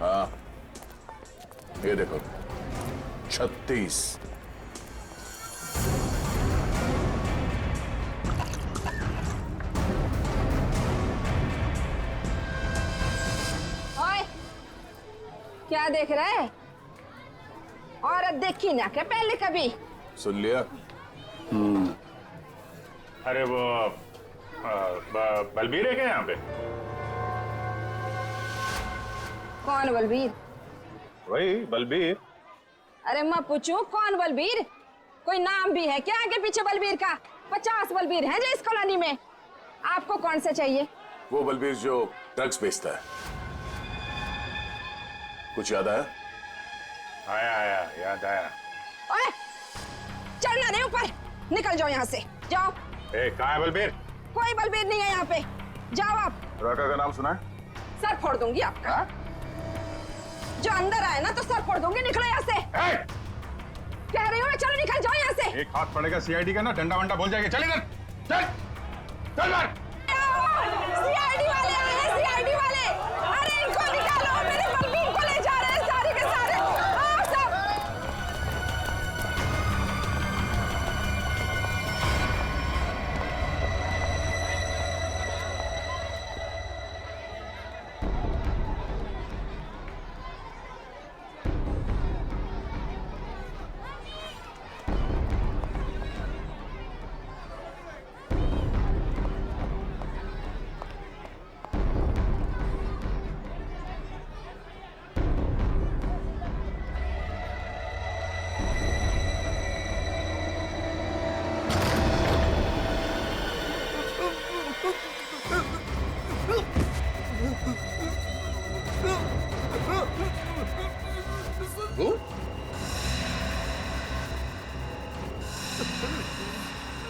हाँ, ये देखो 36। ओए, क्या देख रहा है? औरत देखी ना क्या पहले कभी? सुन लिया? अरे वो बलबीर है क्या यहाँ पे? कौन बलबीर? वही बलबीर। अरे मैं पूछूं कौन बलबीर? कोई नाम भी है क्या आगे पीछे बलबीर का? 50 बलबीर हैं जो इस कॉलोनी में। आपको कौन सा चाहिए? वो बलबीर जो ड्रग्स बेचता है। कुछ याद आया? आया याद आया। ओए, चलना नहीं ऊपर, निकल जाओ यहाँ से, जाओ। कहाँ है बलबीर? कोई बलबीर नहीं है यहाँ पे, जाओ आप। राका का नाम सुना है? सर फोड़ दूंगी आपका। जो अंदर आए ना तो सर फोड़ दूंगी, निकलो यहाँ से। कह रही हूँ मैं, चलो निकल जाओ यहाँ से। एक हाथ पड़ेगा सीआईडी का ना, डंडा वंडा बोल जाएगा। चल इधर, चल चल मार। सीआईडी वाले आए हैं, सीआईडी वाले। अरे इनको निकालो, मेरे बलबीर को ले जा रहे हैं सारे के सारे। आओ सब।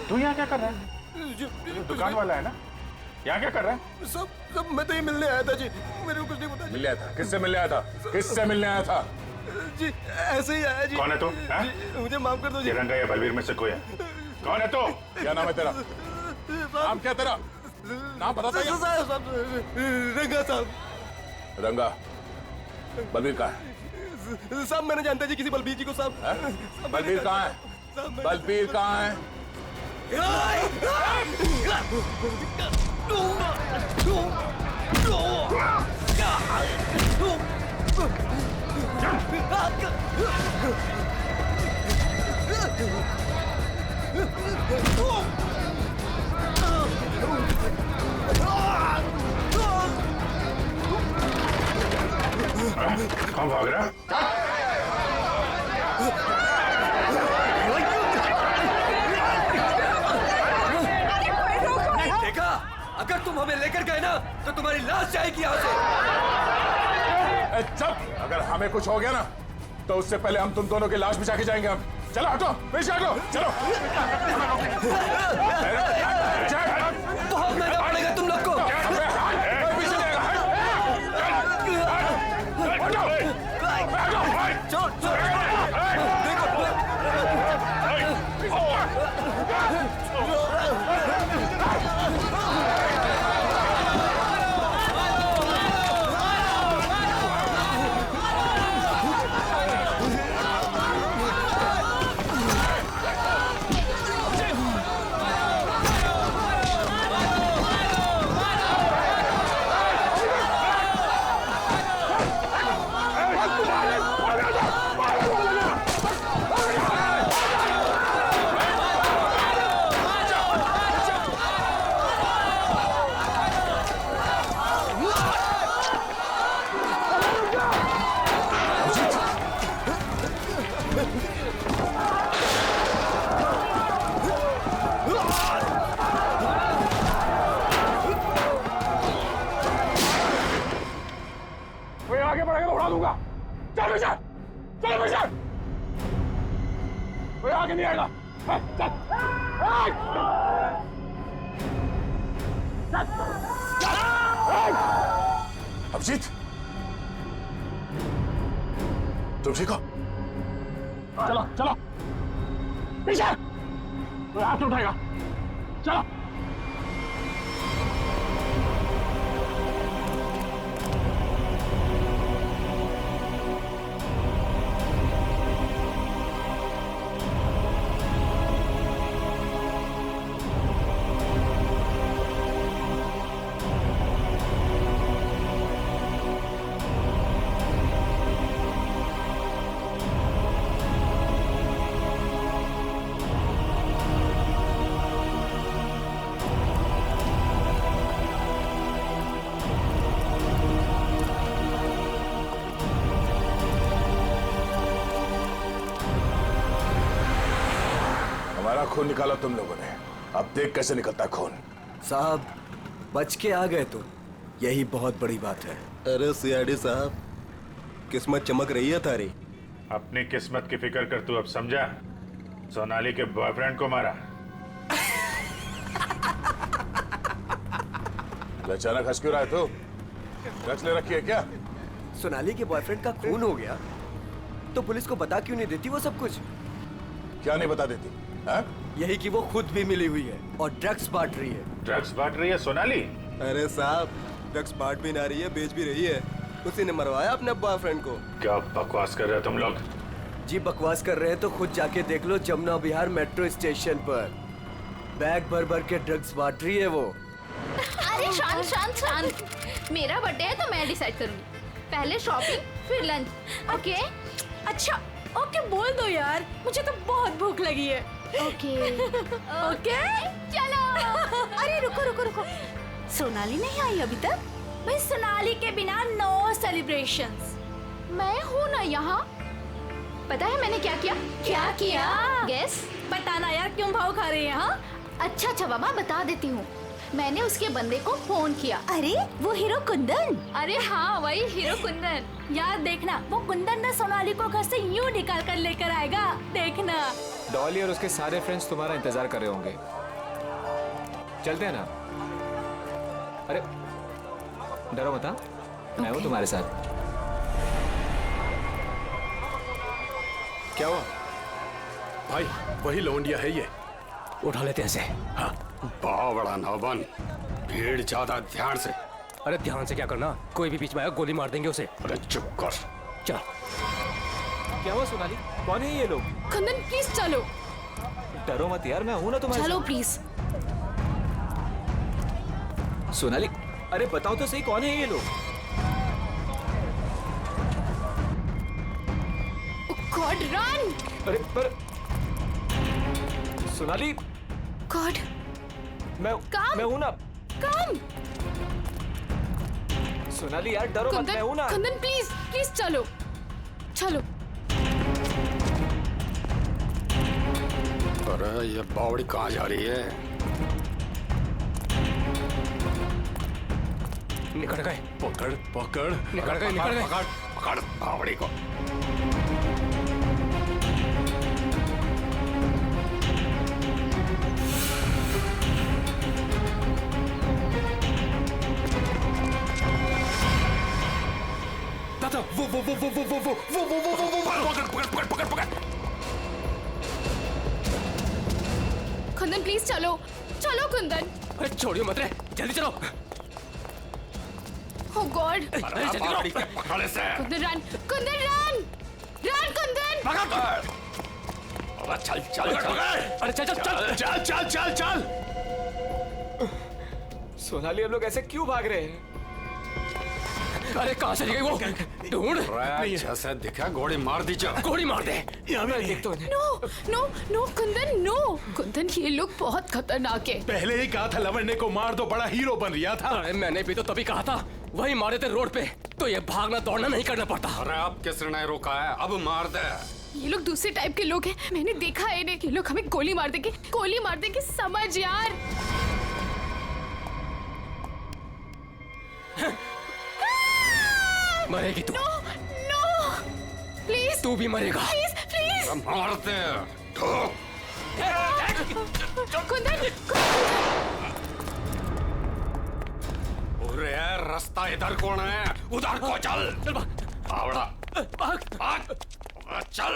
तू यहाँ क्या कर रहा है? दुकान वाला है ना? यहाँ क्या कर रहा है? सब मैं तो ये मिलने आया था जी, मेरे को कुछ नहीं पता। मिलने आया था? किससे मिलने आया था? किससे मिलने आया था? जी ऐसे ही आया जी। कौन है तू? जी, मुझे माफ कर दो जी। रंगा या बलबीर में से कोई है? कौन है तू? क्या नाम है तेरा? नाम क्या तेरा? नाम बताता है? रंगा साहब। रंगा। बलबीर कहाँ है? साहब मैंने जानता जी किसी बलबीर जी को साहब। बलबीर कहाँ है? बलबीर कहाँ है? कौन भाग रहा है? देखा, अगर तुम हमें लेकर गए ना तो तुम्हारी लाश जाएगी यहाँ से। चुप! अगर हमें कुछ हो गया ना तो उससे पहले हम तुम दोनों की लाश बिछा के जाएंगे। हम चलो, हटो, पीछे हटो, चलो। बहुत महंगा पड़ेगा तुम लोग को। पीछे जाएगा। चल चल आगे बढ़ेगा तो उड़ा दूंगा। चल पीछे, चल पीछे। कोई आगे नहीं आएगा। चल, अभिजीत, तुम ठीक हो? चलो चलो, पीछे। कोई हाथ नहीं उठाएगा। चलो। खून निकाला तुम लोगों ने, अब देख कैसे निकलता है खून। साहब बच के आ गए तो यही बहुत बड़ी बात है। अरे सीआईडी साहब, किस्मत चमक रही है थारी। अपनी किस्मत की फिक्र कर, तू अब समझा? सोनाली के बॉयफ्रेंड को मारा। अचानक हंस क्यों रहा है तू? ड्रग्स ले रखी है क्या? सोनाली के बॉयफ्रेंड का खून हो गया तो पुलिस को बता क्यों नहीं देती वो सब कुछ? क्या नहीं बता देती है? यही कि वो खुद भी मिली हुई है और ड्रग्स बांट रही है। ड्रग्स बांट रही है सोनाली? अरे साहब, ड्रग्स बांट भी ना रही है, बेच भी रही है। उसी ने मरवाया अपने बॉयफ्रेंड को। क्या बकवास कर रहे हो तुम लोग? जी बकवास कर रहे हैं तो खुद जाके देख लो, जमुना विहार मेट्रो स्टेशन पर बैग भर भर के ड्रग्स बांट रही है वो। अरे शांत शांत शांत, मेरा बर्थडे है तो मैं डिसाइड करूंगी। पहले शॉपिंग फिर लंच, ओके? अच्छा ओके बोल दो यार, मुझे तो बहुत भूख लगी है। ओके ओके चलो। अरे रुको रुको रुको, सोनाली नहीं आई अभी तक? भाई सोनाली के बिना नो सेलिब्रेशंस। मैं हूँ ना यहाँ। पता है मैंने क्या किया? क्या किया? गेस। बताना यार, क्यों भाव खा रही है? हाँ अच्छा अच्छा बाबा बता देती हूँ। मैंने उसके बंदे को फोन किया। अरे वो हीरो कुंदन। अरे हाँ वही हीरो कुंदन। यार देखना, वो कुंदन ना सोनाली को घर से यूं निकाल कर लेकर आएगा, देखना। डॉली और उसके सारे फ्रेंड्स तुम्हारा इंतजार कर रहे होंगे। चलते हैं ना? अरे डरो मत, हाँ? मैं हूँ तुम्हारे साथ। क्या हुआ भाई? वही लौंडिया है ये। उठा लेते हैं इसे। हाँ, बहुत बड़ा नौबन, भीड़ ज्यादा, ध्यान से। अरे ध्यान से क्या करना, कोई भी बीच में आया गोली मार देंगे उसे। अरे चुप कर। चल। क्या हुआ सोनाली, कौन है ये लोग? कुंदन प्लीज चलो। डरो मत यार, मैं हूं ना तुम्हारे चलो साथ। प्लीज। सोनाली अरे बताओ तो सही, कौन है ये लोग? God run. अरे पर सोनाली, गॉड मैं हूं ना। कम। सोनाली यार डरो मत, मैं हूं ना। कुंदन प्लीज प्लीज चलो चलो। अरे ये बावड़ी कहाँ जा रही है? निकल गए। पकड़ पकड़ निकल गए, निकल गए। पकड़ पकड़ बावड़ी को। दादा वो पकड़ पकड़ पकड़। कुंदन प्लीज चलो चलो कुंदन। अरे छोड़ियो मत रे, जल्दी चलो। ओह गॉड। जल्दी करो। पकड़ से। Kundan run, Kundan run, run Kundan. पकड़। अरे चल चल चल। अरे चल चल चल चल चल चल चल। सोनाली हम लोग ऐसे क्यों भाग रहे हैं? अरे कहाँ चली गई वो? ढूंढ। जैसे दिखा गोली मार दीजिए। गोली मार दे। देख तो no no no Kundan no. Kundan ये लोग बहुत खतरनाक है। पहले ही कहा था लवंडे को मार दो, बड़ा हीरो बन रहा था। अरे मैंने भी तो तभी कहा था, वही मारे थे रोड पे, तो ये भागना दौड़ना नहीं करना पड़ता। अरे अब किसने रोका है? अब मार दे। ये लोग दूसरे टाइप के लोग हैं, मैंने देखा है इन्हें। ये लोग हमें गोली मार देंगे, समझ यार। मरेगी तू। No no please. तू भी मरेगा। Please please. मार दे। ठोक। कुंदन अरे रास्ता इधर कौन है? उधर को चल। चल भाग। आवड़ा भाग। भाग। चल।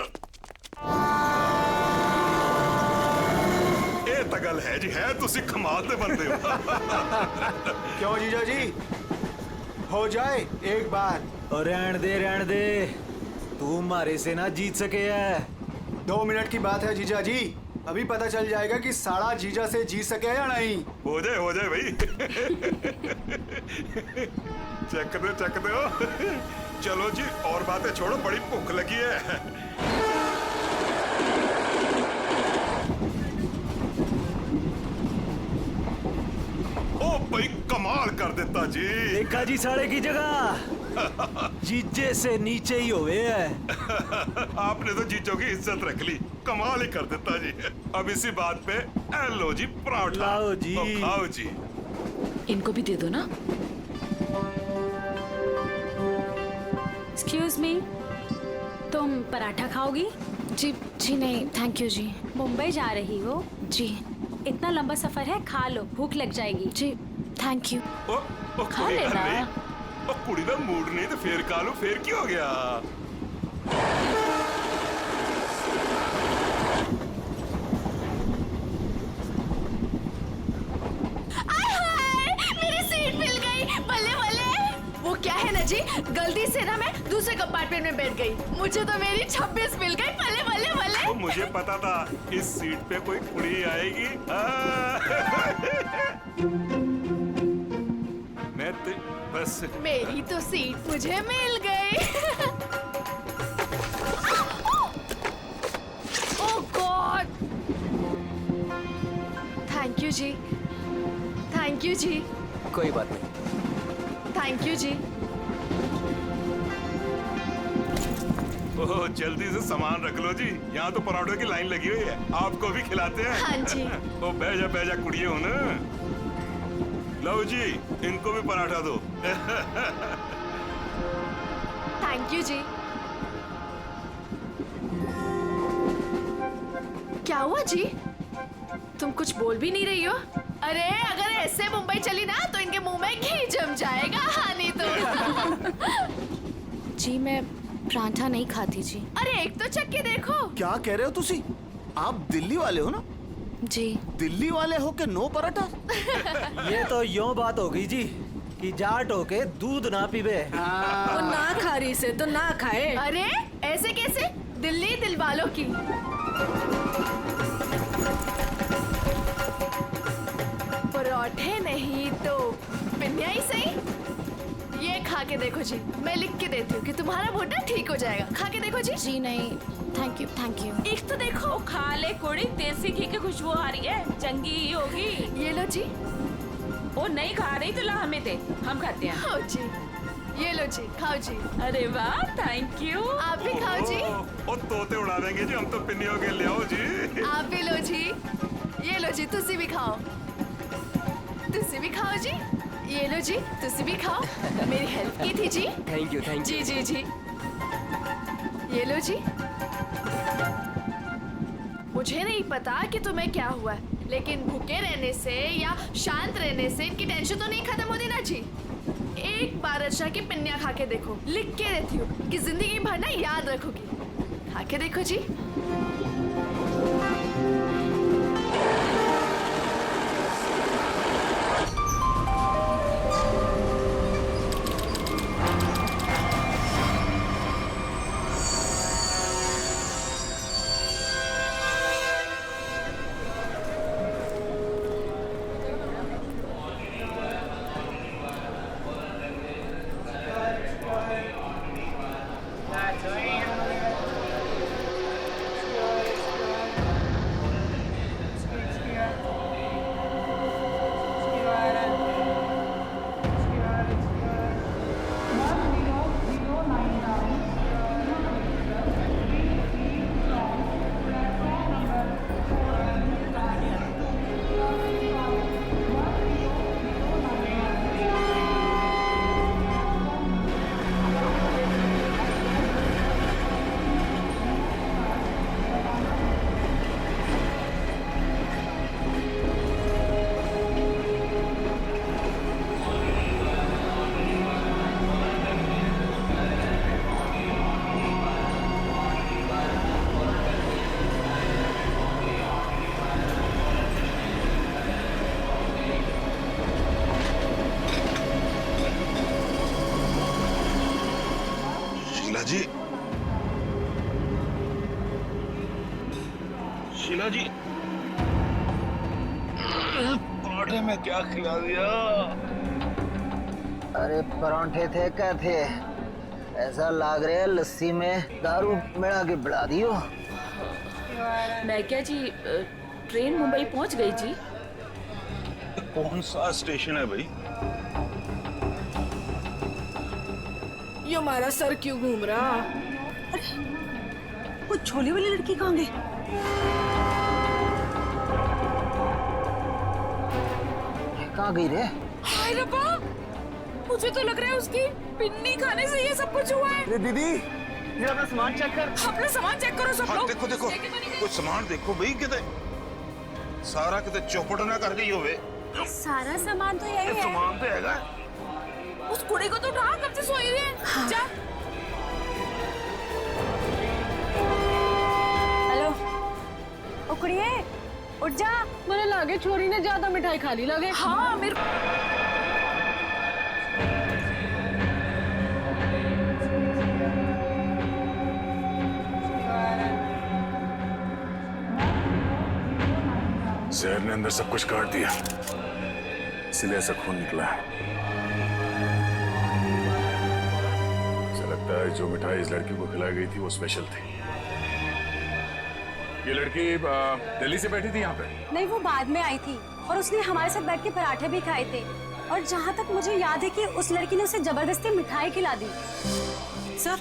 ਇਹ ਤਾਂ ਗੱਲ ਹੈ ਜੀ, ਹੈ ਤੁਸੀਂ ਕਮਾਲ ਦੇ ਬੰਦੇ ਹੋ। क्यों जीजा जी, हो जाए एक बार। और रहन दे, तू हमारे से ना जीत सके है। 2 मिनट की बात है जीजा जी, अभी पता चल जाएगा कि साड़ा जीजा से जीत सके या नहीं। हो जाए भाई। चक दो। चलो जी, और बातें छोड़ो, बड़ी भूख लगी है। ओ भाई कमाल कर देता जी। देखा जी साड़े की जगह जीजे से नीचे ही होवे है। आपने तो जीजों की इज्जत रख ली, कमाल ही कर देता जी। अब इसी बात पे लो जी पराठा। लाओ जी। तो खाओ जी। इनको भी दे दो ना। एक्सक्यूज मी, तुम पराठा खाओगी? जी जी नहीं थैंक यू जी। मुंबई जा रही हो? जी। इतना लंबा सफर है, खा लो, भूख लग जाएगी। जी थैंक यू। खा लेना। कुड़ी दा मूड नहीं तो फिर खा लो, फिर क्या हो गया? मेरी सीट मिल गई, बल्ले बल्ले। वो क्या है ना जी, गलती से ना मैं दूसरे कंपार्टमेंट में बैठ गई, मुझे तो मेरी 26 मिल गई, बल्ले बल्ले बल्ले। तो मुझे पता था इस सीट पे कोई कुड़ी आएगी। मैं तो बस मेरी तो सीट मुझे मिल गई। ओह गॉड, थैंक यू जी, थैंक यू जी, कोई बात नहीं। थैंक यू जी। ओह जल्दी से सामान रख लो जी, यहाँ तो पराठों की लाइन लगी हुई है, आपको भी खिलाते हैं। हाँ जी। ओ बैजा कुड़िए हो ना। लो जी, इनको भी पराठा दो। थैंक यू जी। क्या हुआ जी, तुम कुछ बोल भी नहीं रही हो? अरे अगर ऐसे मुंबई चली ना तो इनके मुंह में घी जम जाएगा। हाँ नहीं तो। जी मैं पराठा नहीं खाती जी। अरे एक तो चख के देखो। क्या कह रहे हो तुसी? आप दिल्ली वाले हो ना? जी। दिल्ली वाले हो के नो पराठा? ये तो यूं बात हो गई जी कि जाट हो के दूध ना पीबे। वो ना खा रही से तो ना खाए। अरे ऐसे कैसे? दिल्ली दिल वालों की। पराठे नहीं तो पिन्निया ही सही। ये खा के देखो जी, मैं लिख के देती हूँ कि तुम्हारा भुट्टा ठीक हो जाएगा। खा के देखो जी। जी नहीं थैंक यू थैंक यू। एक तो देखो। खा ले कुड़ी, देसी घी की खुशबू आ रही है, चंगी ही होगी। ये लो जी। वो नहीं खा रही तो ला हमें दे, हम खाते हैं। खाओ जी, ये लो जी, खाओ जी। अरे वाह थैंक यू। आप भी खाओ जी। ओ तोते उड़ा देंगे जी, हम तो पिन्नियों के ले आओ जी। आप भी लो जी, ये लो जी, तुसी भी खाओ, तुसी भी खाओ जी। ये लो जी, तुसी भी खाओ, मेरी हेल्प की थी जी। थैंक यू थैंक जी जी जी। ये लो जी। मुझे नहीं पता कि तुम्हें क्या हुआ है, लेकिन भूखे रहने से या शांत रहने से इनकी टेंशन तो नहीं खत्म होती ना जी। एक बार अच्छा की पिन्निया खा के देखो, लिख के रहती हूँ कि जिंदगी भर ना याद रखोगी। खा के देखो जी। शीला जी, पराठे में क्या खिला दिया? अरे परांठे थे क्या थे, ऐसा लाग रहा है लस्सी में दारू मिला के बढ़ा दियो। मैं क्या जी, ट्रेन मुंबई पहुंच गई जी। कौन सा स्टेशन है भाई? ये हमारा सर क्यों घूम रहा? अरे वो छोले वाली लड़की कहाँ गई? कहाँ गई रे? हाय रब्बा, मुझे तो लग रहा है उसकी पिन्नी खाने से ये सब कुछ हुआ है। दीदी ये अपना सामान चेक कर। अपना सामान चेक करो सब लोग। देखो देखो कुछ सामान देखो भाई, कितने सारा कितने चौपट ना कर गई होवे। सारा सामान तो यही है। सामान तो हैगा। उस कुड़ी को तो उठा, कब से सोई हुई है। हाँ। जा। हेलो, ओ कुड़िए, उठ जा। मुझे लगे छोरी ने ज्यादा मिठाई खा ली लगे। हाँ मेरे जहर ने अंदर सब कुछ काट दिया, इसलिए ऐसा खून निकला है। मुझे लगता है जो मिठाई इस लड़की को खिलाई गई थी वो स्पेशल थी। ये लड़की दिल्ली से बैठी थी यहाँ पे? नहीं, वो बाद में आई थी और उसने हमारे साथ बैठ के पराठे भी खाए थे। और जहाँ तक मुझे याद है कि उस लड़की ने उसे जबरदस्ती मिठाई खिला दी। सर,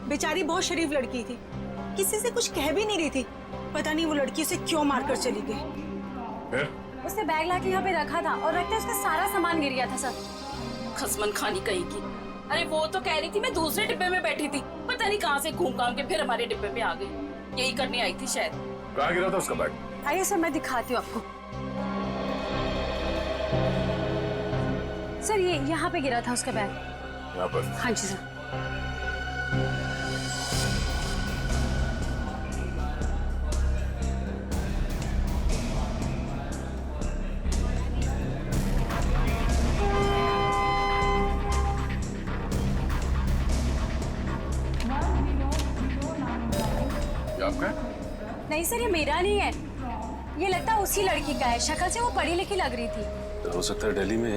बेचारी बहुत शरीफ लड़की थी, किसी से कुछ कह भी नहीं रही थी। पता नहीं वो लड़की उसे क्यों मारकर चली गई। उसने बैग लाके यहाँ पे रखा था और रखते उसका सारा सामान गिर गया था सर। खसमन खानी कहीं की। अरे वो तो कह रही थी मैं दूसरे डिब्बे में बैठी थी, पता नहीं कहाँ से घूम घाम के फिर हमारे डिब्बे में आ गई। यही करने आई थी शायद। कहाँ गिरा था उसका बैग? आइए सर, मैं दिखाती हूँ आपको। सर, ये यहाँ पे गिरा था उसका बैग। यहाँ पर? हाँ जी सर। आपका? नहीं सर, ये मेरा नहीं है। ये लगता है उसी लड़की का है। शक्ल से वो पढ़ी लिखी लग रही थी। तो हो सकता है दिल्ली में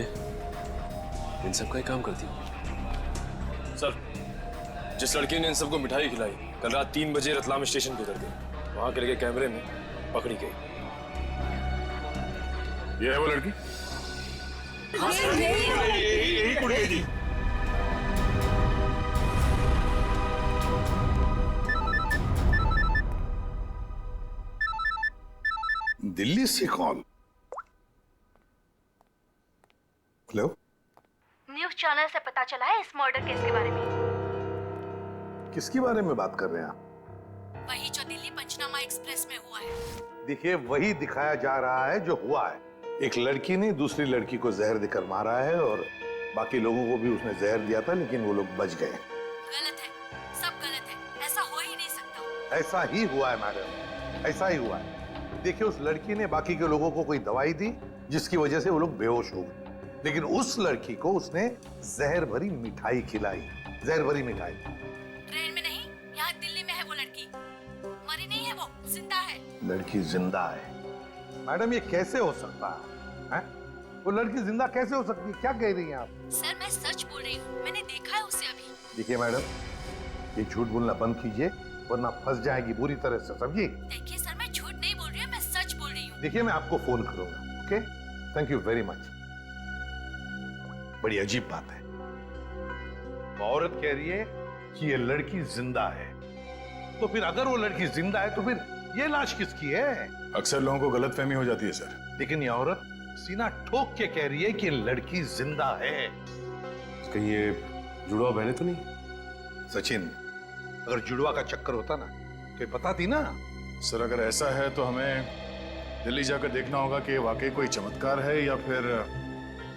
इन सब का ही काम करती हो। सर, जिस लड़की ने इन सबको मिठाई खिलाई कल रात 3 बजे रतलाम स्टेशन पे उतर गई, वहां के लगे कैमरे में पकड़ी गई। ये है वो लड़की? यही कुड़ी जी। दिल्ली से कॉल। हेलो, न्यूज़ चैनल से पता चला है इस मर्डर केस के बारे में। किसके बारे में बात कर रहे हैं आप? वही जो दिल्ली पंचनामा एक्सप्रेस में हुआ है। देखिए, वही दिखाया जा रहा है जो हुआ है। एक लड़की ने दूसरी लड़की को जहर देकर मारा है और बाकी लोगों को भी उसने जहर दिया था, लेकिन वो लोग बच गए। गलत है, सब गलत है, ऐसा हो ही नहीं सकता। ऐसा ही हुआ है मैडम, ऐसा ही हुआ है। देखिए, उस लड़की ने बाकी के लोगों को कोई दवाई दी जिसकी वजह से वो लोग बेहोश हो गए, लेकिन उस लड़की को उसने जहर भरी मिठाई खिलाई। जहर भरी मिठाई। ट्रेन में नहीं, यहाँ दिल्ली में है वो लड़की। मरी नहीं है, वो जिंदा है। लड़की जिंदा है? मैडम, ये कैसे हो सकता है? वो लड़की जिंदा कैसे हो सकती है? क्या कह रही हैं आप? सर, मैं सच बोल रही हूँ, मैंने देखा है उसे अभी। देखिए मैडम, ये झूठ बोलना बंद कीजिए वरना फंस जाएगी बुरी तरह से, समझी? देखिए सर, मैं झूठ नहीं बोल रही हूँ, मैं सच बोल रही हूँ। देखिए, मैं आपको फोन करूंगा। Okay, thank you very much. बड़ी अजीब बात है, वो औरत कह रही है कि ये लड़की जिंदा है। तो फिर अगर वो लड़की जिंदा है तो फिर ये लाश किसकी है? अक्सर लोगों को गलतफहमी हो जाती है सर। लेकिन ये औरत सीना ठोक के कह रही है कि लड़की जिंदा है। कहीं ये जुड़वा बहने तो नहीं? सचिन, अगर जुड़वा का चक्कर होता ना तो ये बताती ना। सर, अगर ऐसा है तो हमें दिल्ली जाकर देखना होगा कि वाकई कोई चमत्कार है या फिर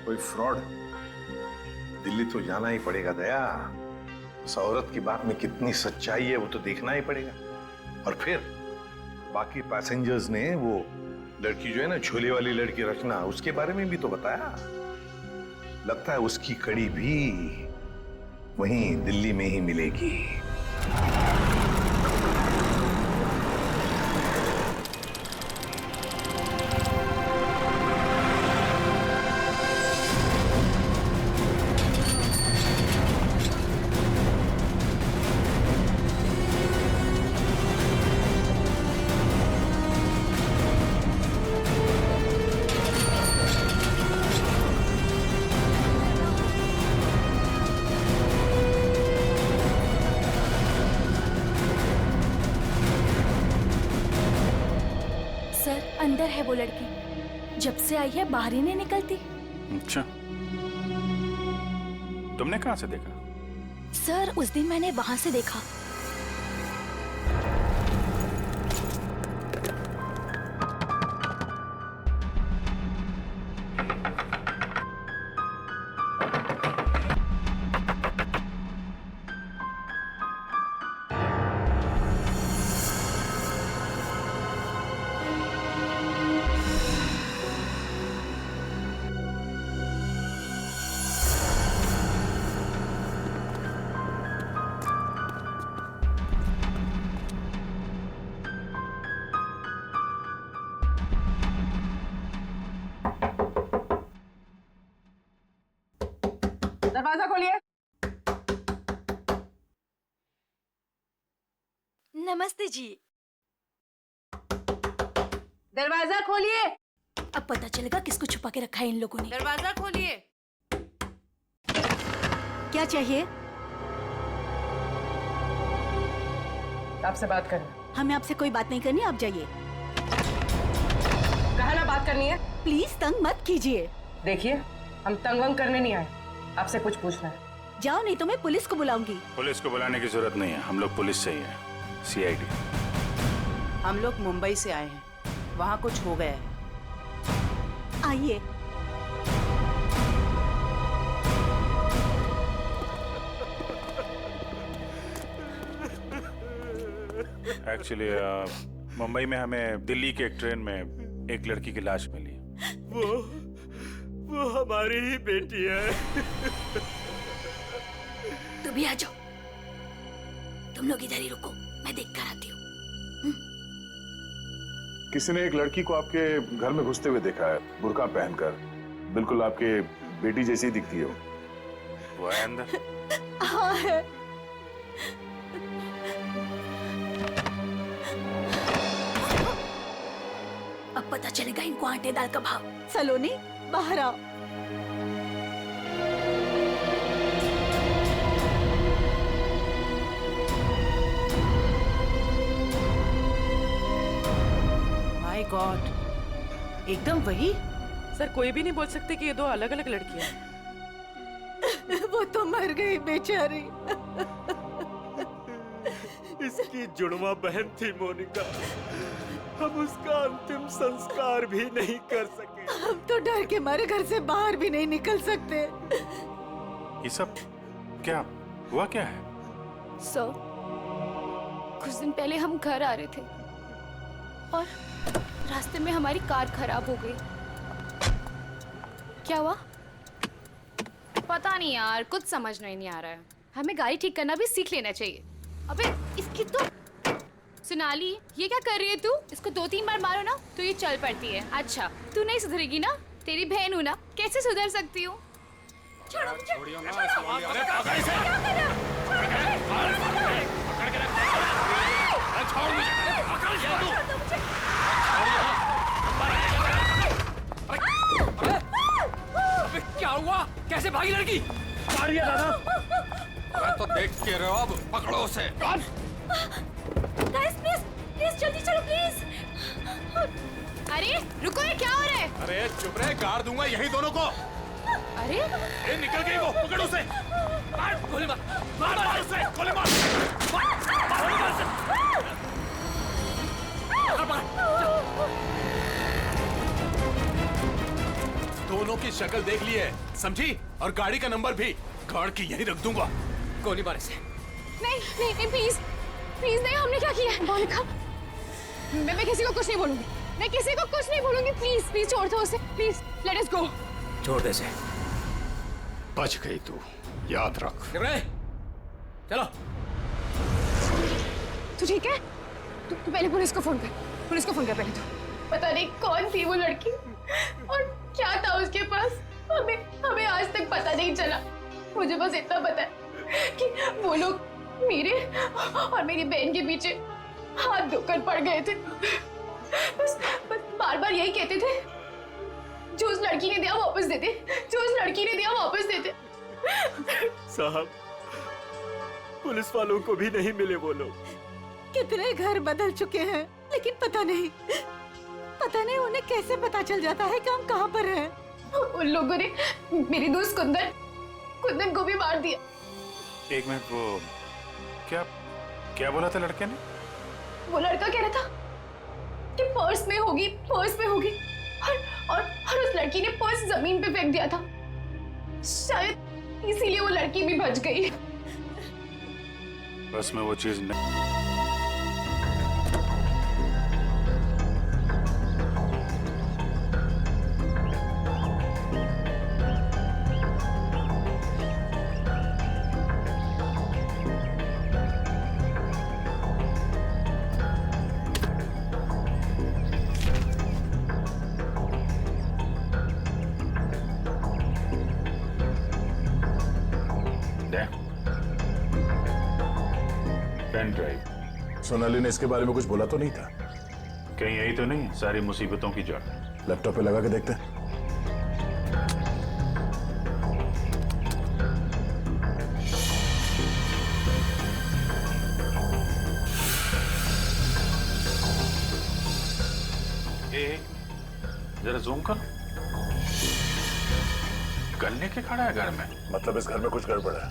कोई फ्रॉड। दिल्ली तो जाना ही पड़ेगा दया। उस औरत की बात में कितनी सच्चाई है वो तो देखना ही पड़ेगा। और फिर बाकी पैसेंजर्स ने वो लड़की जो है ना, झोले वाली लड़की रचना, उसके बारे में भी तो बताया। लगता है उसकी कड़ी भी वहीं दिल्ली में ही मिलेगी। अंदर है वो लड़की, जब से आई है बाहर ही नहीं निकलती। अच्छा, तुमने कहाँ से देखा? सर उस दिन मैंने वहां से देखा। दरवाजा खोलिए। नमस्ते जी। दरवाजा खोलिए। अब पता चलेगा किसको छुपा के रखा है इन लोगों ने। दरवाजा खोलिए। क्या चाहिए? आपसे बात करनी। हमें आपसे कोई बात नहीं करनी, आप जाइए। कहा ना बात करनी है। प्लीज तंग मत कीजिए। देखिए, हम तंग वंग करने नहीं आए, आपसे कुछ पूछना है। जाओ नहीं तो मैं पुलिस को बुलाऊंगी। पुलिस को बुलाने की जरूरत नहीं है, हम लोग पुलिस से ही हैं, CID। हम लोग मुंबई से आए हैं, वहाँ कुछ हो गया है। आइए। एक्चुअली मुंबई में हमें दिल्ली के एक ट्रेन में एक लड़की की लाश मिली। वो हमारी ही बेटी है। तुम भी आ जाओ। तुम लोग इधर ही रुको, मैं देख कर आती हूँ। किसी ने एक लड़की को आपके घर में घुसते हुए देखा है, बुर्का पहनकर। बिल्कुल आपके बेटी जैसी दिखती है वो है अंदर? हाँ है। अब पता चलेगा इनको आटे दाल का भाव। सलोनी बाहर आओ। माय गॉड, एकदम वही। सर कोई भी नहीं बोल सकते कि ये दो अलग अलग लड़कियां हैं। वो तो मर गई बेचारी। इसकी जुड़वा बहन थी मोनिका, हम उसका अंतिम संस्कार भी नहीं कर सके। हम तो डर के मारे घर से बाहर भी नहीं निकल सकते। ये सब क्या हुआ, क्या है? सर, कुछ दिन पहले हम घर आ रहे थे और रास्ते में हमारी कार खराब हो गई। क्या हुआ? पता नहीं यार, कुछ समझ नहीं आ रहा है। हमें गाड़ी ठीक करना भी सीख लेना चाहिए। अबे इसकी तो सोनाली, ये क्या कर रही है तू? इसको 2-3 बार मारो ना तो ये चल पड़ती है। अच्छा, तू नहीं सुधरेगी ना? तेरी बहन हूँ ना, कैसे सुधर सकती हूँ? छोड़ो क्या हुआ? कैसे भागी लड़की? मारिए दादा। मैं तो देख के रहे हो, अब पकड़ो उसे। गाइस प्लीज जल्दी चलो प्लीज। अरे रुको, ये क्या हो रहा है? अरे चुप रहे, गाड़ दूंगा यही दोनों को। अरे ए, निकल गई वो, पकड़ उसे। मार गोली मार, मार उसे, गोली मार। दोनों की शक्ल देख ली है, समझी? और गाड़ी का नंबर भी गाड़ के यहीं रख दूंगा। गोली मार इसे। नहीं प्लीज प्लीज नहीं, हमने क्या किया है? मोनिका, मैं किसी को कुछ नहीं बोलूंगी, मैं किसी को कुछ नहीं बोलूंगी। प्लीज छोड़ दो उसे, प्लीज लेट अस गो। छोड़ दे से। बच गई तू, याद रख। चलो। तू ठीक है? तू पहले पुलिस को फोन कर, पुलिस को फोन कर पहले। तो पता नहीं कौन थी वो लड़की और क्या था उसके पास, हमें आज तक पता नहीं चला। मुझे बस इतना पता है कि वो लोग मेरे और मेरी बहन के पीछे हाथ धोकर पड़ गए थे। बस बार बार यही कहते थे, जो उस लड़की ने दिया वापस देते, जो उस लड़की ने दिया वापस देते। साहब, पुलिस वालों को भी नहीं मिले वो लोग। कितने घर बदल चुके हैं, लेकिन पता नहीं उन्हें कैसे पता चल जाता है कि हम कहाँ पर हैं। उन लोगों ने मेरी दोस्त कुंदन को भी मार दिया। एक मिनट, वो क्या क्या बोला था लड़के ने? वो लड़का कह रहा था कि पर्स में होगी और उस लड़की ने पर्स जमीन पे फेंक दिया था। शायद इसीलिए वो लड़की भी बच गई। बस में वो चीज नहीं। Pen drive. सोनाली ने इसके बारे में कुछ बोला तो नहीं था? कहीं यही तो नहीं सारी मुसीबतों की जड़? लैपटॉप पे लगा के देखते हैं। जरा जूम कर। गन लेके खड़ा है घर में? मतलब इस घर में कुछ गड़बड़ है,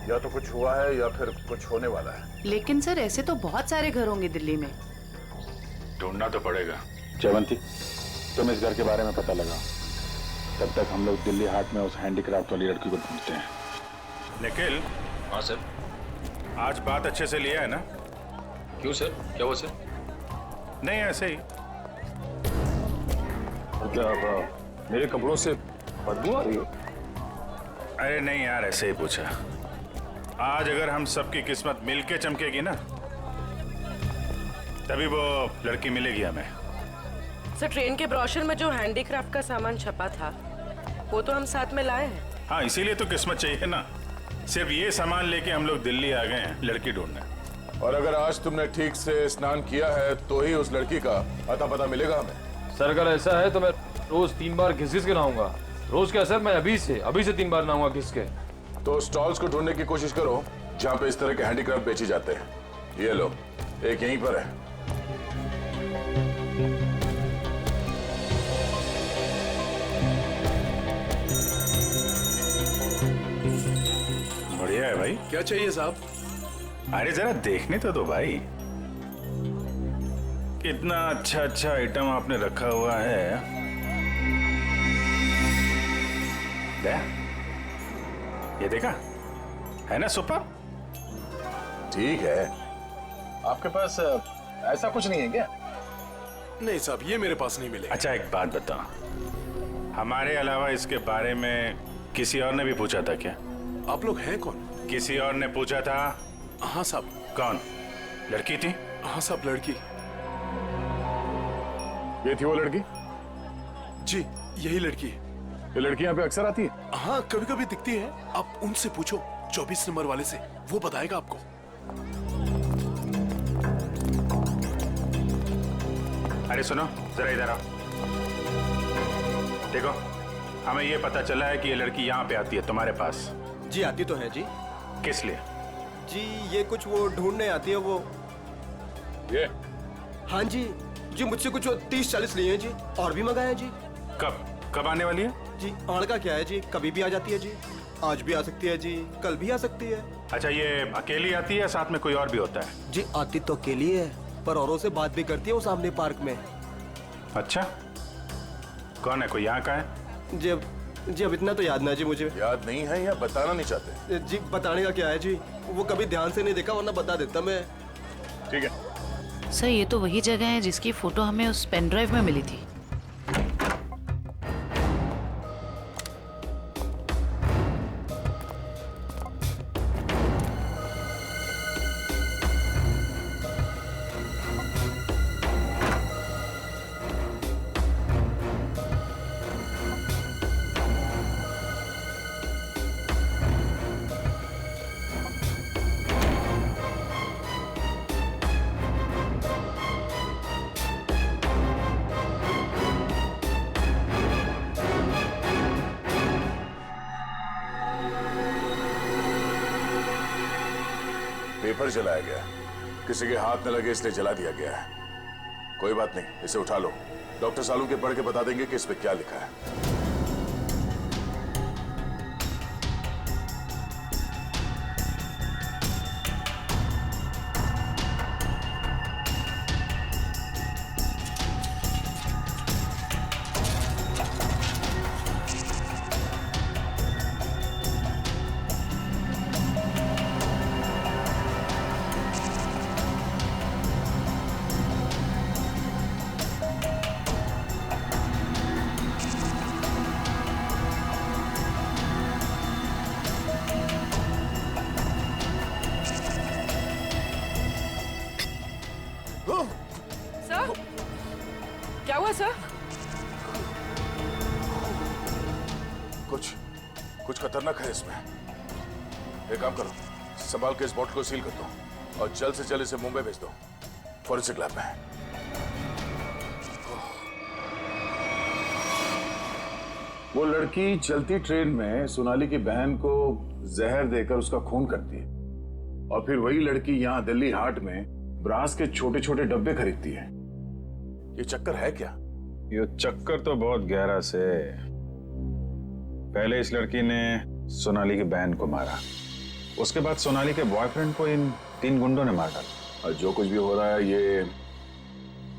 या तो कुछ हुआ है या फिर कुछ होने वाला है। लेकिन सर ऐसे तो बहुत सारे घर होंगे दिल्ली में। ढूंढना तो पड़ेगा। जयवंती, तुम इस घर के बारे में पता लगाओ, तब तक हम लोग दिल्ली हाट में उस हैंडीक्राफ्ट वाली लड़की को ढूंढते हैं। निखिल। हाँ सर। आज बात अच्छे से लिया है ना? क्यों सर, क्या हुआ सर? नहीं ऐसे ही। क्या मेरे कपड़ों से बदबू आ रही है? अरे नहीं यार, ऐसे ही पूछा। आज अगर हम सबकी किस्मत मिलके चमकेगी ना, तभी वो लड़की मिलेगी हमें। सर ट्रेन के ब्रोशर में जो हैंडीक्राफ्ट का सामान छपा था वो तो हम साथ में लाए हैं। हाँ, इसीलिए तो किस्मत चाहिए ना। सिर्फ ये सामान लेके हम लोग दिल्ली आ गए हैं लड़की ढूंढने। और अगर आज तुमने ठीक से स्नान किया है तो ही उस लड़की का अता पता मिलेगा हमें। सर अगर ऐसा है तो मैं रोज 3 बार घिस के नहाऊंगा। रोज क्या सर, मैं अभी से 3 बार नहाऊंगा घिस के। तो स्टॉल्स को ढूंढने की कोशिश करो जहाँ पे इस तरह के हैंडीक्राफ्ट बेचे जाते हैं। ये लो, एक यहीं पर है। बढ़िया है भाई। क्या चाहिए साहब? अरे जरा देखने तो दो भाई, कितना अच्छा अच्छा आइटम आपने रखा हुआ है। ये देखा है ना, सुपर। ठीक है, आपके पास ऐसा कुछ नहीं है क्या? नहीं साहब, ये मेरे पास नहीं मिले। अच्छा एक बात बता, हमारे अलावा इसके बारे में किसी और ने भी पूछा था क्या? आप लोग हैं कौन? किसी और ने पूछा था? हाँ साहब। कौन? लड़की थी? हाँ साहब, लड़की। ये थी वो लड़की? जी यही लड़की। ये लड़की यहाँ पे अक्सर आती है? हाँ कभी कभी दिखती है। आप उनसे पूछो 24 नंबर वाले से, वो बताएगा आपको। अरे सुनो जरा इधर आओ। देखो, हमें ये पता चला है कि ये लड़की यहाँ पे आती है तुम्हारे पास। जी आती तो है जी। किस लिए? जी ये कुछ वो ढूंढने आती है वो। ये? हाँ जी मुझसे कुछ 30-40 लिए हैं जी, और भी मंगाए हैं जी। कब आने वाली है? जी आड़ का क्या है जी, कभी भी आ जाती है जी। आज भी आ सकती है जी, कल भी आ सकती है। अच्छा, ये अकेली आती है, साथ में कोई और भी होता है? जी आती तो अकेली है, पर औरों से बात भी करती है वो सामने पार्क में। अच्छा, कौन है? कोई यहाँ का है? जी अब इतना तो याद ना जी मुझे। याद नहीं है या बताना नहीं चाहते? जी बताने का क्या है जी, वो कभी ध्यान से नहीं देखा, वरना बता देता मैं। ठीक है सर, ये तो वही जगह है जिसकी फोटो हमें उस पेन ड्राइव में मिली थी। पेपर जलाया गया, किसी के हाथ न लगे इसलिए जला दिया गया है। कोई बात नहीं, इसे उठा लो, डॉक्टर सालू के पढ़ के बता देंगे कि इस पे क्या लिखा है। नक है इसमें। एक काम करो, संभाल के इस बॉटल को सील कर दो और जल्द से जल्द इसे मुंबई भेज दो फॉरेंसिक लैब में। वो लड़की चलती ट्रेन में सोनाली की बहन को जहर देकर उसका खून करती है और फिर वही लड़की यहाँ दिल्ली हाट में ब्रास के छोटे छोटे डब्बे खरीदती है। ये चक्कर है क्या? ये चक्कर तो बहुत गहरा से। पहले इस लड़की ने सोनाली की बहन को मारा, उसके बाद सोनाली के बॉयफ्रेंड को इन 3 गुंडों ने मार डाला। और जो कुछ भी हो रहा है ये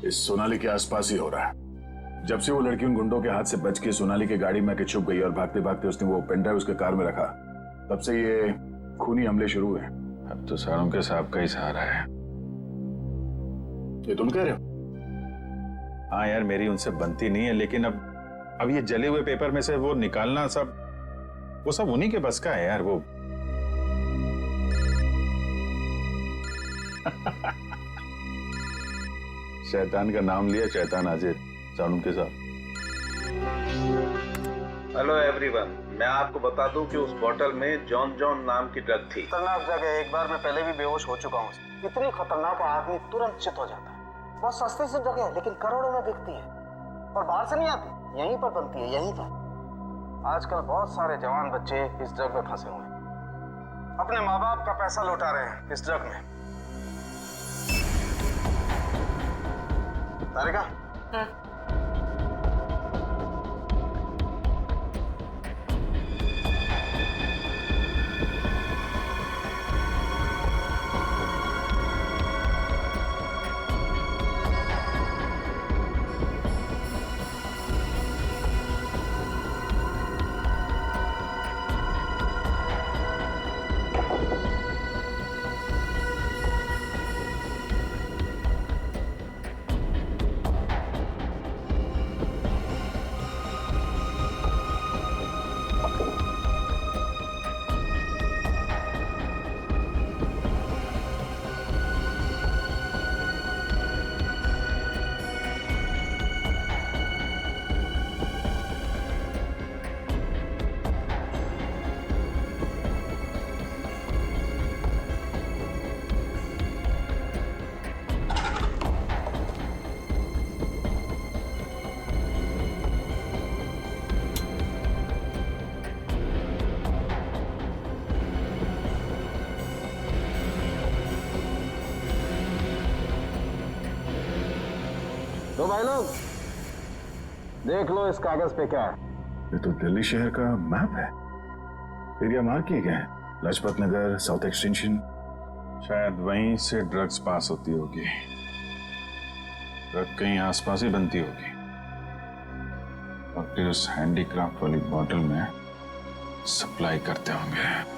इस सोनाली के आसपास ही हो रहा है। जब से वो लड़की उन गुंडों के हाथ से बच के सोनाली की गाड़ी में आके छुप गई और भागते भागते उसने वो पेन ड्राइव उसके कार में रखा, तब से ये खूनी हमले शुरू हुए। अब तो सारों के साहब का ही सहारा है। ये तुम कह रहे हो? हाँ यार, मेरी उनसे बनती नहीं है, लेकिन अब ये जले हुए पेपर में से वो निकालना वो सब उन्हीं के बस का है यार। वो शैतान का नाम लिया, शैतान हाजिर। सारुण के साथ। हेलो एवरीवन, मैं आपको बता दूं कि उस बोतल में जॉन जॉन नाम की ड्रग थी। खतरनाक जगह, एक बार मैं पहले भी बेहोश हो चुका हूँ। इतनी खतरनाक आदमी तुरंत चित हो जाता है। बहुत सस्ते से जगह है लेकिन करोड़ों में बिकती है और बाहर से नहीं आती, यहीं पर बनती है, यहीं पर। आजकल बहुत सारे जवान बच्चे इस ड्रग में फंसे हुए हैं, अपने माँ बाप का पैसा लौटा रहे हैं इस ड्रग में। तारिका, तो भाई लोग देख लो इस कागज पे क्या है। ये तो दिल्ली शहर का मैप है। एरिया मार्क किए गए हैं, लाजपत नगर, साउथ एक्सटेंशन। शायद वहीं से ड्रग्स पास होती होगी। ड्रग कहीं आसपास ही बनती होगी और फिर उस हैंडीक्राफ्ट वाली बॉटल में सप्लाई करते होंगे।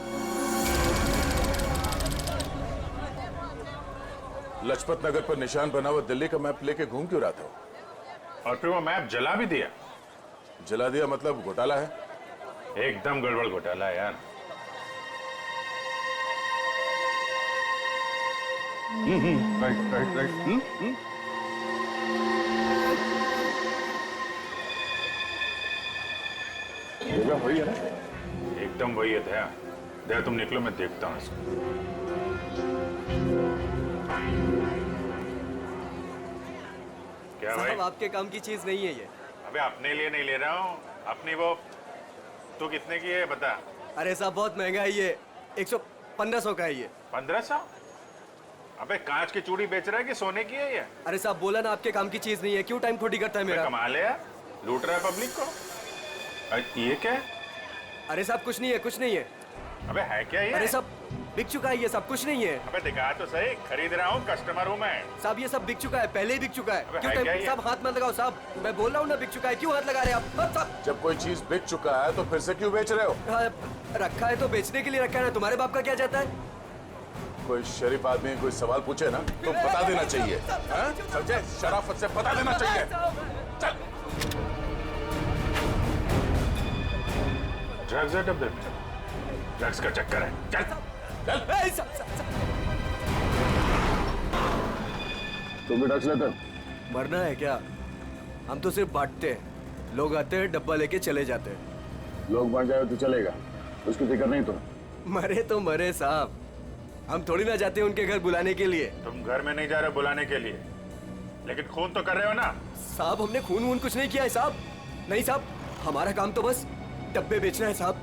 लाजपत नगर पर निशान बना हुआ दिल्ली का मैप लेके घूम क्यों रहा था? और फिर वो मैप जला भी दिया। जला दिया मतलब घोटाला है? एकदम गड़बड़ घोटाला है यार। Right right right. जगह वही है ना? एकदम वही है दया। दया तुम निकलो, मैं देखता हूँ इसको। क्या भाई? साहब आपके काम की चीज नहीं है ये। अबे अपने लिए नहीं ले रहा हूँ, अपनी वो। तू कितने की है बता? अरे साहब बहुत महंगा है ये, 1500 का है ये। 1500? अबे कांच की चूड़ी बेच रहा है कि सोने की है ये? अरे साहब बोला ना आपके काम की चीज नहीं है, क्यों टाइम खोटी करता है मेरा? कमाल है यार, लूट रहा है पब्लिक को। ये क्या है? अरे साहब कुछ नहीं है, कुछ नहीं है। अबे है क्या ये? अरे साहब बिक चुका है ये सब, कुछ नहीं है। अबे दिखा तो सही, खरीद रहा हूँ, कस्टमर हूँ मैं। साहब ये सब बिक चुका है, पहले ही बिक चुका है। अबे क्यों है क्या ये? साहब हाथ मत लगाओ साहब, मैं बोल रहा हूँ ना बिक चुका है, क्यों हाथ लगा रहे हैं आप? साहब जब कोई चीज बिक चुका है तो फिर से क्यों बेच रहे हो? रखा है तो बेचने के लिए रखा है ना, तुम्हारे बाप का क्या जाता है? कोई शरीफ आदमी कोई सवाल पूछे ना तो बता देना चाहिए, समझे? शराफत से बता देना चाहिए। चल। ड्रग्स है डब्बे में, ड्रग्स का चक्कर है। चल चल। तुम भी ड्रग्स लेते हो? मरना है क्या? हम तो सिर्फ बांटते हैं, लोग आते हैं डब्बा लेके चले जाते हैं। लोग बांट जाए तो चलेगा, उसकी फिक्र नहीं तुम्हें? मरे तो मरे साहब, हम थोड़ी ना जाते उनके घर बुलाने के लिए। तुम घर में नहीं जा रहे बुलाने के लिए, लेकिन खून तो कर रहे हो ना? साहब हमने खून वून कुछ नहीं किया है साहब। नहीं साहब, हमारा काम तो बस डब्बे बेचना है साहब।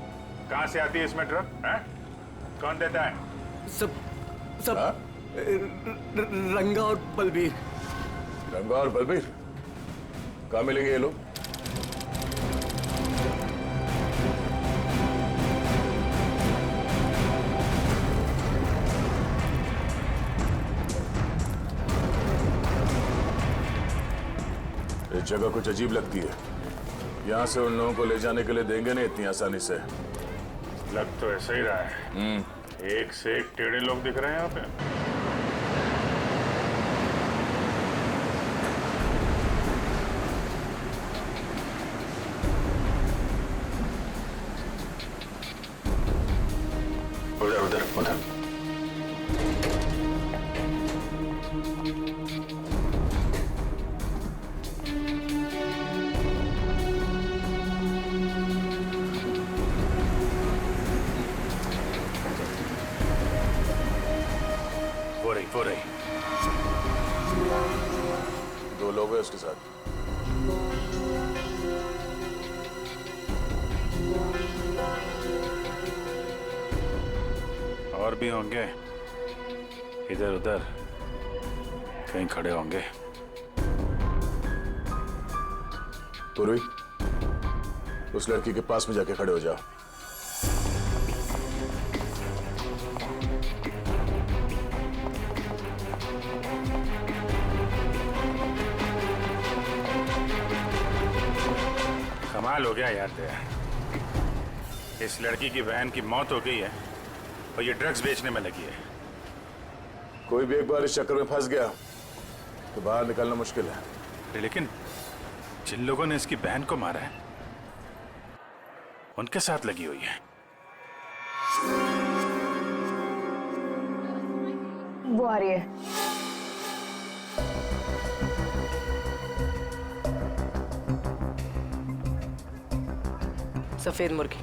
कहाँ से आती है इसमें ड्रग? कौन देता है? सब रंगा और बलबीर। रंगा और बलबीर कहाँ मिलेंगे ये लोग? ये जगह कुछ अजीब लगती है। यहाँ से उन लोगों को ले जाने के लिए देंगे नहीं इतनी आसानी से। लग तो ऐसा ही रहा है। एक से एक टेढ़े लोग दिख रहे हैं यहाँ पे। उधर उधर उधर। वो रही। 2 लोग हैं उसके साथ। और भी होंगे, इधर उधर कहीं खड़े होंगे। पूर्वी, उस लड़की के पास में जाके खड़े हो जाओ। कमाल हो गया यार तेरा। इस लड़की की बहन की मौत हो गई है और ये ड्रग्स बेचने में लगी है। कोई भी एक बार इस चक्कर में फंस गया तो बाहर निकलना मुश्किल है। लेकिन जिन लोगों ने इसकी बहन को मारा है उनके साथ लगी हुई है। वो आ रही है। सफेद मुर्गी।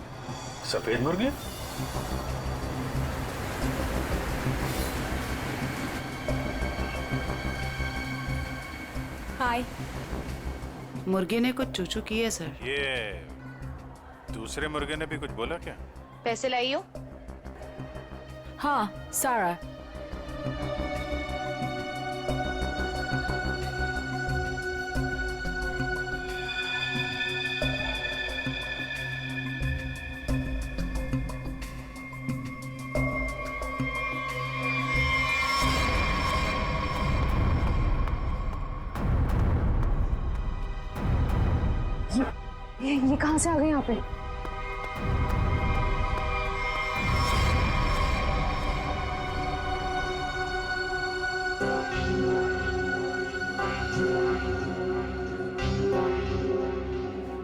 सफेद मुर्गी? हाय। मुर्गे ने कुछ चूचू की है सर। ये दूसरे मुर्गे ने भी कुछ बोला क्या? पैसे लाई हो? हाँ, सारा। ये कहाँ से आ गए यहाँ पे?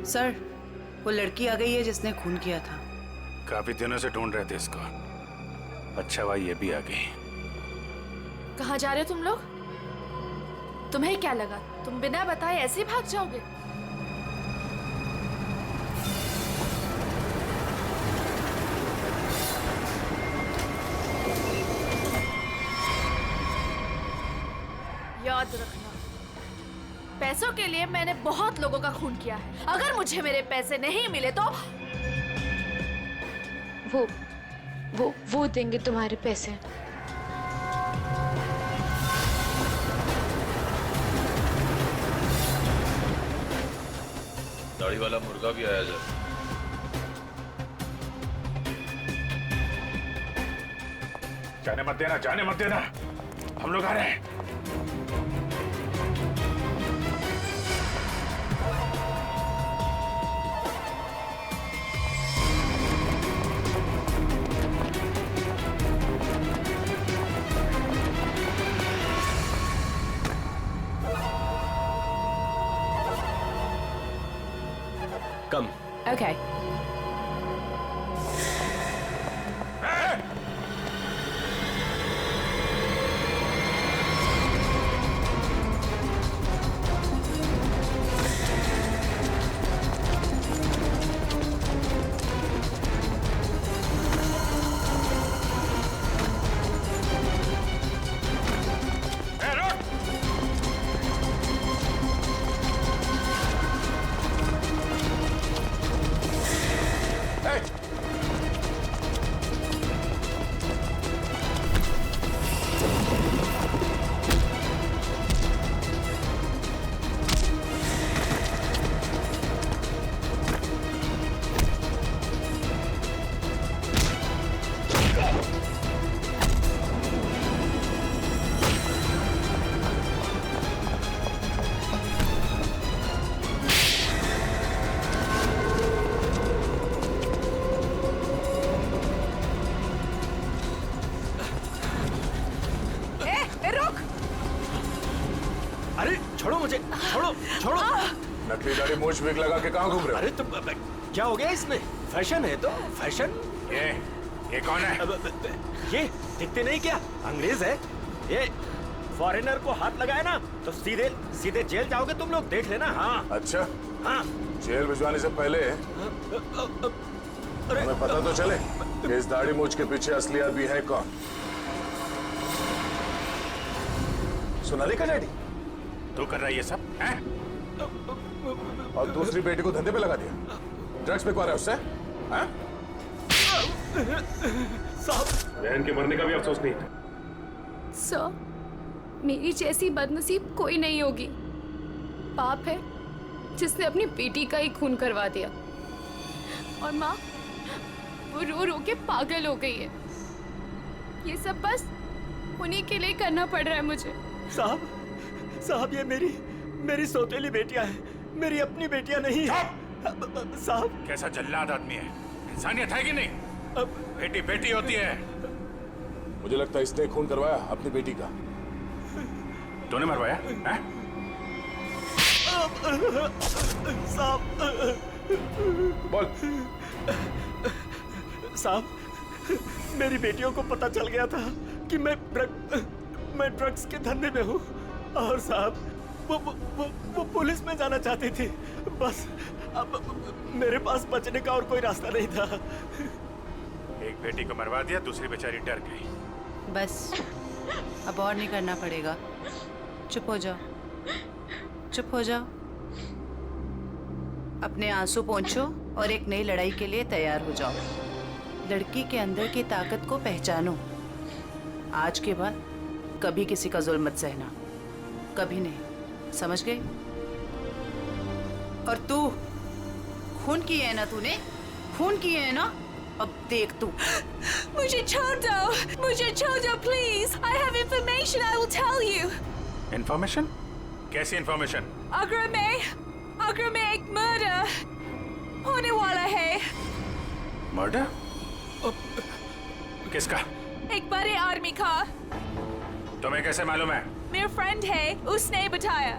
सर, वो लड़की आ गई है जिसने खून किया था। काफी दिनों से ढूंढ रहे थे इसको। अच्छा भाई ये भी आ गई। कहाँ जा रहे हो तुम लोग? तुम्हें क्या लगा तुम बिना बताए ऐसे ही भाग जाओगे? याद रखना, पैसों के लिए मैंने बहुत लोगों का खून किया है। अगर मुझे मेरे पैसे नहीं मिले तो वो देंगे तुम्हारे पैसे। दाढ़ी वाला मुर्गा भी आया जब। जाने मत देना, जाने मत देना, हम लोग आ रहे हैं। कम। Okay. छोड़ो मुझे, छोड़ो छोड़ो। नकली दाढ़ी मूछ विग लगा के कहाँ घूम रहे हो? अरे तुम क्या हो गया इसमें? फैशन है तो फैशन। ये कौन है? ये दिखते नहीं क्या? अंग्रेज है ये। फॉरेनर को हाथ लगाया ना तो सीधे सीधे जेल जाओगे तुम लोग, देख लेना। हाँ अच्छा, हाँ। जेल भिजवाने से पहले हमें पता तो चले कि इस दाढ़ी मूछ के पीछे असली आदमी है कौन। सोनाली का डैडी तू कर रहा है ये सब हैं? और दूसरी बेटी को धंधे पे लगा दिया, ड्रग्स बिकवा रहा है उससे, हैं? बहन के मरने का भी अफसोस नहीं था। सर, मेरी जैसी बदनसीब कोई नहीं होगी। पाप है जिसने अपनी बेटी का ही खून करवा दिया, और माँ वो रो रो के पागल हो गई है। ये सब बस उन्हीं के लिए करना पड़ रहा है मुझे। साहब ये मेरी सौतेली बेटियां हैं, मेरी अपनी बेटियां नहीं है। साहब कैसा जल्लाद आदमी है, इंसानियत है कि नहीं? बेटी बेटी होती है। मुझे लगता है इसने खून करवाया अपनी बेटी का। तूने मरवाया हैं? साहब बोल। साहब मेरी बेटियों को पता चल गया था कि मैं ड्रग्स के धंधे में हूँ, और साहब वो पुलिस में जाना चाहती थी। बस अब मेरे पास बचने का और कोई रास्ता नहीं था। एक बेटी को मरवा दिया, दूसरी बेचारी डर गई। बस अब और नहीं करना पड़ेगा। चुप हो जाओ, चुप हो जाओ। अपने आंसू पोंछो और एक नई लड़ाई के लिए तैयार हो जाओ। लड़की के अंदर की ताकत को पहचानो। आज के बाद कभी किसी का जुल्म मत सहना, कभी नहीं, समझ गए? और तू खून किया है ना, तूने खून किया है ना, अब देख तू। मुझे छोड़ दो, मुझे छोड़ दो please. I have information, I will tell you. Information? कैसी इंफॉर्मेशन? अगर में एक मर्डर होने वाला है। मर्डर? किसका? एक बड़े आदमी का। तुम्हें कैसे मालूम है? मेरा फ्रेंड है, उसने बताया।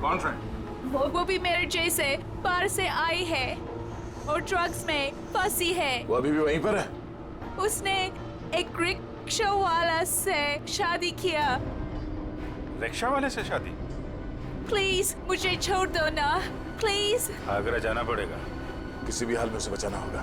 कौन फ्रेंड? वो भी मेरे जैसे बाहर से आई है और ड्रग्स में फंसी है। वो अभी भी वहीं पर है? उसने एक रिक्शा वाला से शादी किया। रिक्शा वाले से शादी? प्लीज मुझे छोड़ दो ना, प्लीज। आगरा जाना पड़ेगा। किसी भी हाल में उसे बचाना होगा।